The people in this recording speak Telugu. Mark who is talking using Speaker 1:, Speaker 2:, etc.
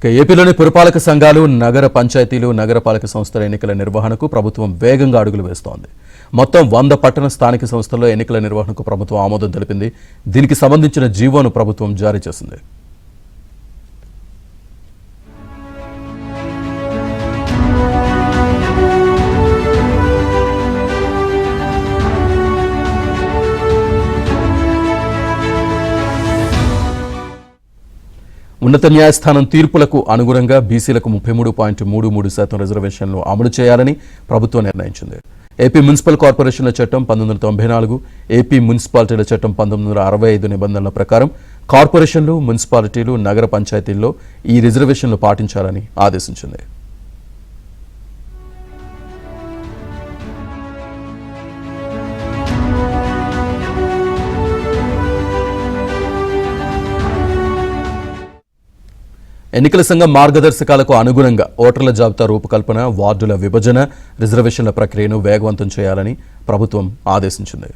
Speaker 1: ఏపీలోని పురపాలక సంఘాలు, నగర పంచాయతీలు, నగరపాలక సంస్థల ఎన్నికల నిర్వహణకు ప్రభుత్వం వేగంగా అడుగులు వేస్తోంది. మొత్తం 100 పట్టణ స్థానిక సంస్థల్లో ఎన్నికల నిర్వహణకు ప్రభుత్వం ఆమోదం తెలిపింది. దీనికి సంబంధించిన జీవోను ప్రభుత్వం జారీ చేసింది. ఉన్నత న్యాయస్థానం తీర్పులకు అనుగుణంగా బీసీలకు 33.33% రిజర్వేషన్లు అమలు చేయాలని ప్రభుత్వం నిర్ణయించింది. ఏపీ మున్సిపల్ కార్పొరేషన్ల చట్టం 1994, ఏపీ మున్సిపాలిటీల చట్టం 1965 నిబంధనల ప్రకారం కార్పొరేషన్లు, మున్సిపాలిటీలు, నగర పంచాయతీల్లో ఈ రిజర్వేషన్లు పాటించాలని ఆదేశించింది. ఎన్నికల సంఘం మార్గదర్శకాలకు అనుగుణంగా ఓటర్ల జాబితా రూపకల్పన, వార్డుల విభజన, రిజర్వేషన్ల ప్రక్రియను వేగవంతం చేయాలని ప్రభుత్వం ఆదేశించింది.